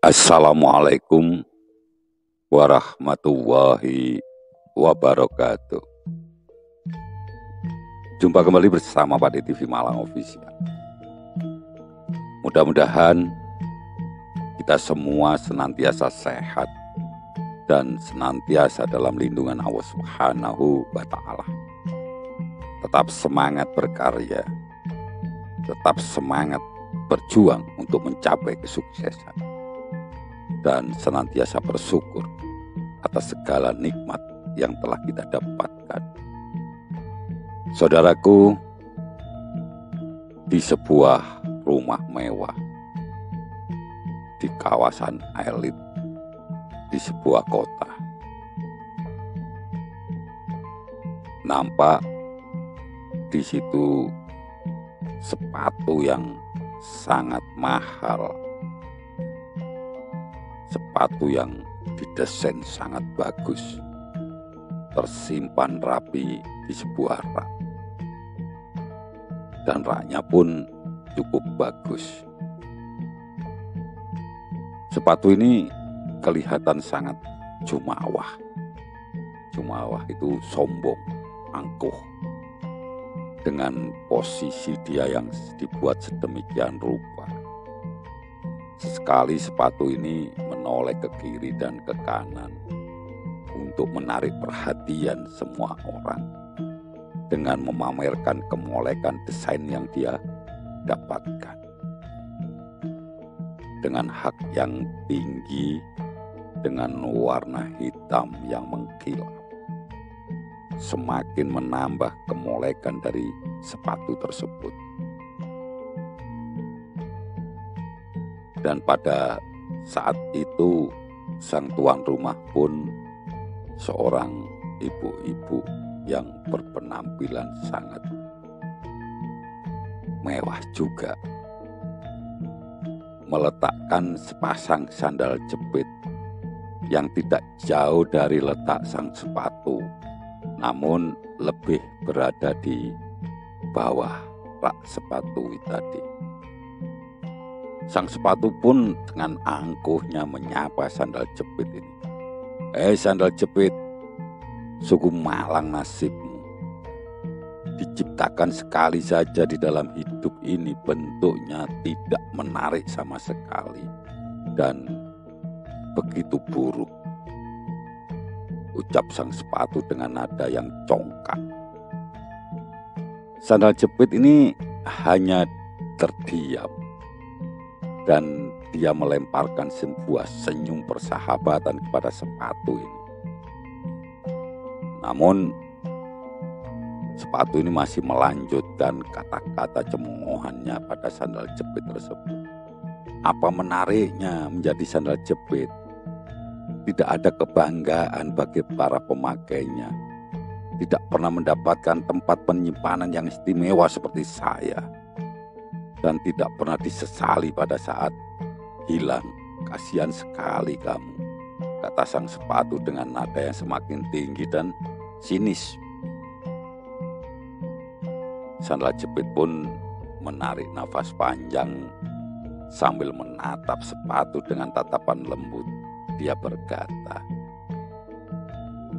Assalamualaikum warahmatullahi wabarakatuh. Jumpa kembali bersama Padi TV Malang Official. Mudah-mudahan kita semua senantiasa sehat dan senantiasa dalam lindungan Allah Subhanahu wa Ta'ala. Tetap semangat berkarya, tetap semangat berjuang untuk mencapai kesuksesan, dan senantiasa bersyukur atas segala nikmat yang telah kita dapatkan. Saudaraku, di sebuah rumah mewah di kawasan elit di sebuah kota, nampak di situ sepatu yang sangat mahal, sepatu yang didesain sangat bagus, tersimpan rapi di sebuah rak, dan raknya pun cukup bagus. Sepatu ini kelihatan sangat jumawah. Jumawah itu sombong, angkuh, dengan posisi dia yang dibuat sedemikian rupa. Sesekali sepatu ini menoleh ke kiri dan ke kanan untuk menarik perhatian semua orang dengan memamerkan kemolekan desain yang dia dapatkan. Dengan hak yang tinggi, dengan warna hitam yang mengkilap, semakin menambah kemolekan dari sepatu tersebut. Dan pada saat itu sang tuan rumah pun seorang ibu-ibu yang berpenampilan sangat mewah juga, meletakkan sepasang sandal jepit yang tidak jauh dari letak sang sepatu, namun lebih berada di bawah rak sepatu tadi. Sang sepatu pun dengan angkuhnya menyapa sandal jepit ini. Sandal jepit, suku malang nasibmu. Diciptakan sekali saja di dalam hidup ini, bentuknya tidak menarik sama sekali dan begitu buruk, ucap sang sepatu dengan nada yang congkak. Sandal jepit ini hanya terdiam, dan dia melemparkan sebuah senyum persahabatan kepada sepatu ini. Namun sepatu ini masih melanjutkan kata-kata cemoohannya pada sandal jepit tersebut. Apa menariknya menjadi sandal jepit? Tidak ada kebanggaan bagi para pemakainya. Tidak pernah mendapatkan tempat penyimpanan yang istimewa seperti saya. Dan tidak pernah disesali pada saat hilang. Kasihan sekali kamu, kata sang sepatu dengan nada yang semakin tinggi dan sinis. Sandal jepit pun menarik nafas panjang sambil menatap sepatu dengan tatapan lembut. Dia berkata,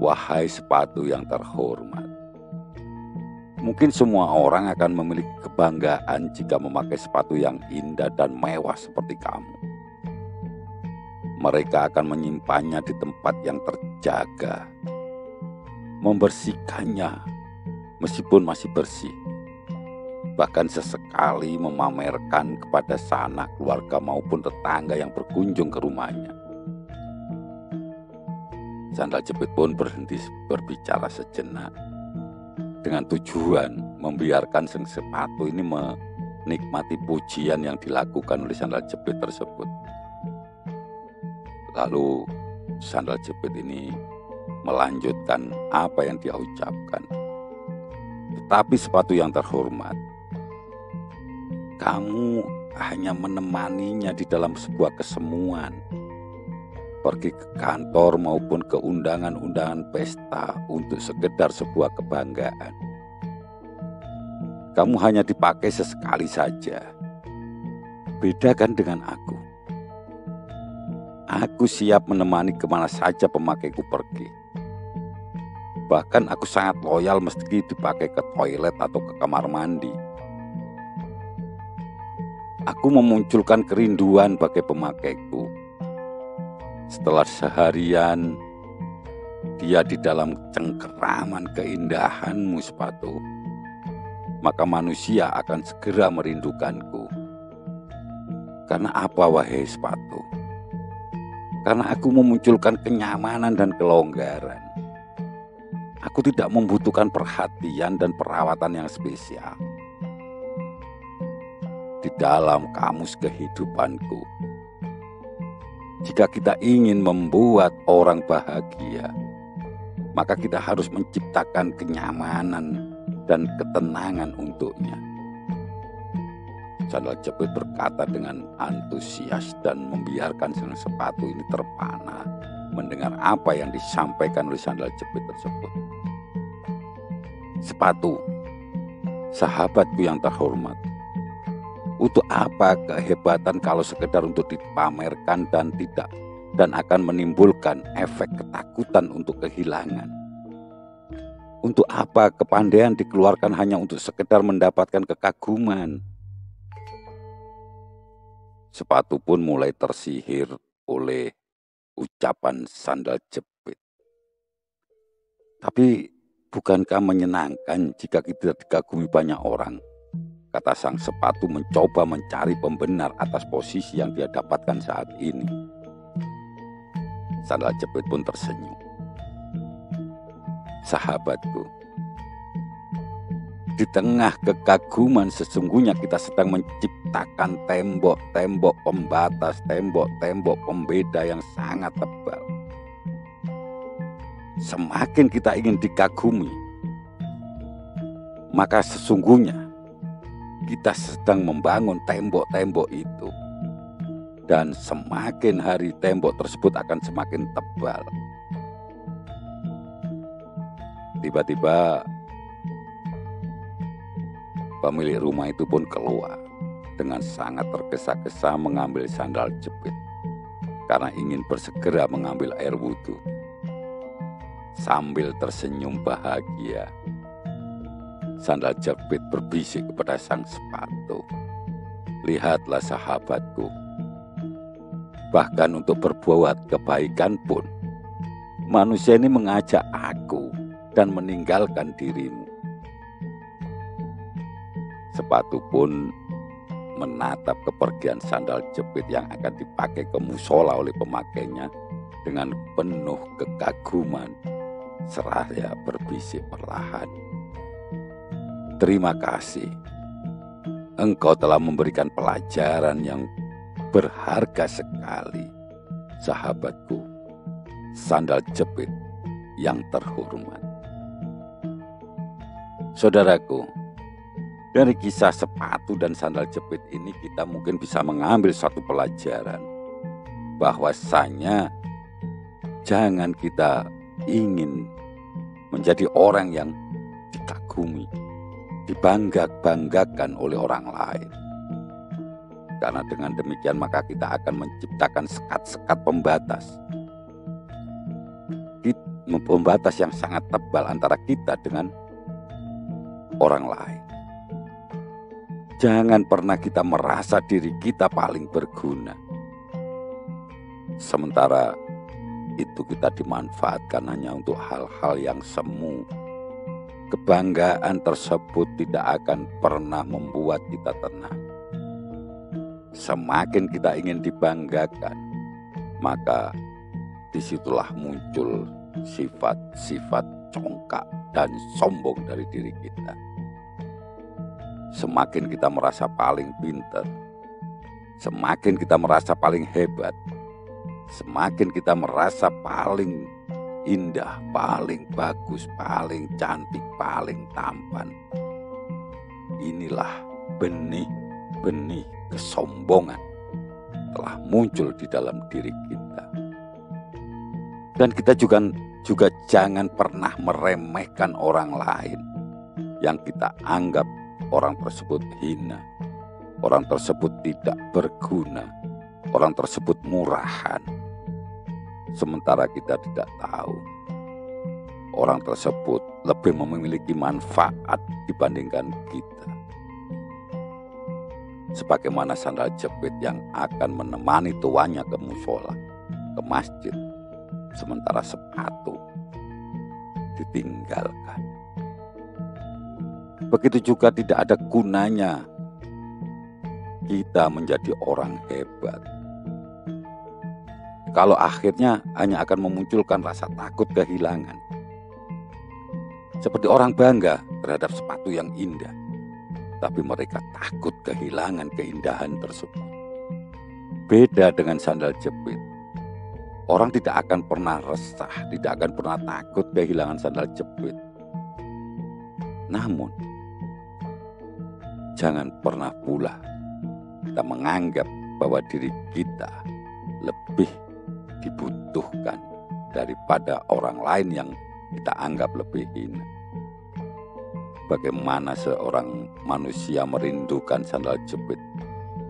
"Wahai sepatu yang terhormat, mungkin semua orang akan memiliki kebanggaan jika memakai sepatu yang indah dan mewah seperti kamu. Mereka akan menyimpannya di tempat yang terjaga, membersihkannya meskipun masih bersih, bahkan sesekali memamerkan kepada sanak keluarga maupun tetangga yang berkunjung ke rumahnya." Sandal jepit pun berhenti berbicara sejenak dengan tujuan membiarkan sang sepatu ini menikmati pujian yang dilakukan oleh sandal jepit tersebut. Lalu sandal jepit ini melanjutkan apa yang dia ucapkan. "Tetapi sepatu yang terhormat, kamu hanya menemaninya di dalam sebuah kesemuan, pergi ke kantor maupun ke undangan-undangan pesta untuk sekedar sebuah kebanggaan. Kamu hanya dipakai sesekali saja. Beda kan dengan aku. Aku siap menemani kemana saja pemakaiku pergi. Bahkan aku sangat loyal meski dipakai ke toilet atau ke kamar mandi. Aku memunculkan kerinduan bagi pemakaiku. Setelah seharian dia di dalam cengkeraman keindahanmu sepatu, maka manusia akan segera merindukanku. Karena apa wahai sepatu? Karena aku memunculkan kenyamanan dan kelonggaran. Aku tidak membutuhkan perhatian dan perawatan yang spesial. Di dalam kamus kehidupanku, jika kita ingin membuat orang bahagia, maka kita harus menciptakan kenyamanan dan ketenangan untuknya. Sandal jepit berkata dengan antusias dan membiarkan sandal sepatu ini terpana mendengar apa yang disampaikan oleh sandal jepit tersebut. Sepatu, sahabatku yang terhormat, untuk apa kehebatan kalau sekedar untuk dipamerkan dan akan menimbulkan efek ketakutan untuk kehilangan? Untuk apa kepandaian dikeluarkan hanya untuk sekedar mendapatkan kekaguman? Sepatu pun mulai tersihir oleh ucapan sandal jepit. Tapi bukankah menyenangkan jika kita dikagumi banyak orang? Kata sang sepatu mencoba mencari pembenar atas posisi yang dia dapatkan saat ini. Sandal jepit pun tersenyum. Sahabatku, di tengah kekaguman sesungguhnya kita sedang menciptakan tembok-tembok pembatas, tembok-tembok pembeda yang sangat tebal. Semakin kita ingin dikagumi, maka sesungguhnya kita sedang membangun tembok-tembok itu. Dan semakin hari tembok tersebut akan semakin tebal. Tiba-tiba pemilik rumah itu pun keluar dengan sangat tergesa-gesa mengambil sandal jepit karena ingin bersegera mengambil air wudhu. Sambil tersenyum bahagia, sandal jepit berbisik kepada sang sepatu, "Lihatlah sahabatku, bahkan untuk berbuat kebaikan pun manusia ini mengajak aku dan meninggalkan dirimu." Sepatu pun menatap kepergian sandal jepit yang akan dipakai ke musola oleh pemakainya dengan penuh kekaguman, seraya berbisik perlahan, "Terima kasih, engkau telah memberikan pelajaran yang berharga sekali, sahabatku, sandal jepit yang terhormat." Saudaraku, dari kisah sepatu dan sandal jepit ini kita mungkin bisa mengambil satu pelajaran, bahwasanya jangan kita ingin menjadi orang yang dikagumi, dibangga-banggakan oleh orang lain. Karena dengan demikian maka kita akan menciptakan sekat-sekat pembatas yang sangat tebal antara kita dengan orang lain. Jangan pernah kita merasa diri kita paling berguna, sementara itu kita dimanfaatkan hanya untuk hal-hal yang semu. Kebanggaan tersebut tidak akan pernah membuat kita tenang. Semakin kita ingin dibanggakan, maka disitulah muncul sifat-sifat congkak dan sombong dari diri kita. Semakin kita merasa paling pintar, semakin kita merasa paling hebat, semakin kita merasa paling indah, paling bagus, paling cantik, paling tampan. Inilah benih-benih kesombongan telah muncul di dalam diri kita. Dan kita juga jangan pernah meremehkan orang lain yang kita anggap orang tersebut hina, orang tersebut tidak berguna, orang tersebut murahan, sementara kita tidak tahu orang tersebut lebih memiliki manfaat dibandingkan kita. Sebagaimana sandal jepit yang akan menemani tuannya ke mushola, ke masjid, sementara sepatu ditinggalkan. Begitu juga tidak ada gunanya kita menjadi orang hebat kalau akhirnya hanya akan memunculkan rasa takut kehilangan. Seperti orang bangga terhadap sepatu yang indah, tapi mereka takut kehilangan keindahan tersebut. Beda dengan sandal jepit. Orang tidak akan pernah resah, tidak akan pernah takut kehilangan sandal jepit. Namun, jangan pernah pula kita menganggap bahwa diri kita lebih dibutuhkan daripada orang lain yang kita anggap lebih hina. Bagaimana seorang manusia merindukan sandal jepit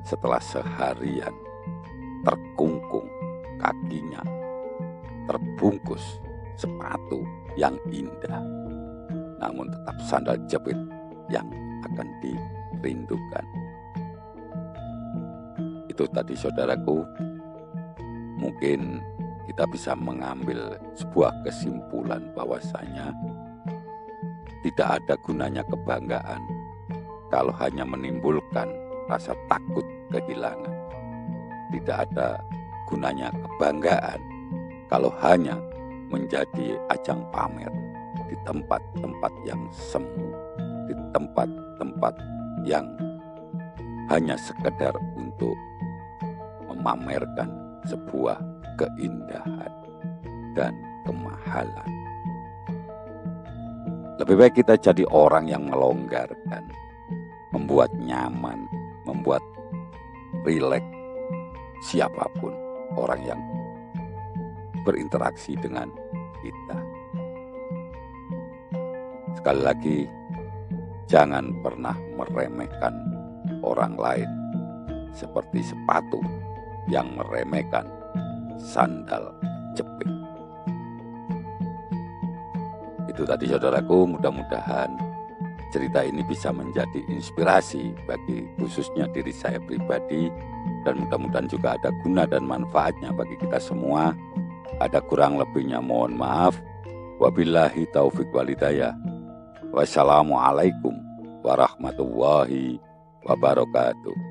setelah seharian terkungkung kakinya, terbungkus sepatu yang indah, namun tetap sandal jepit yang akan dirindukan. Itu tadi saudaraku, mungkin kita bisa mengambil sebuah kesimpulan bahwasanya tidak ada gunanya kebanggaan kalau hanya menimbulkan rasa takut kehilangan. Tidak ada gunanya kebanggaan kalau hanya menjadi ajang pamer di tempat-tempat yang semu, di tempat-tempat yang hanya sekedar untuk memamerkan sebuah keindahan dan kemahalan. Lebih baik kita jadi orang yang melonggarkan, membuat nyaman, membuat rileks siapapun orang yang berinteraksi dengan kita. Sekali lagi, jangan pernah meremehkan orang lain seperti sepatu yang meremehkan sandal jepit. Itu tadi saudaraku, mudah-mudahan cerita ini bisa menjadi inspirasi bagi khususnya diri saya pribadi, dan mudah-mudahan juga ada guna dan manfaatnya bagi kita semua. Ada kurang lebihnya mohon maaf. Wabillahi taufik walhidayah. Wassalamualaikum warahmatullahi wabarakatuh.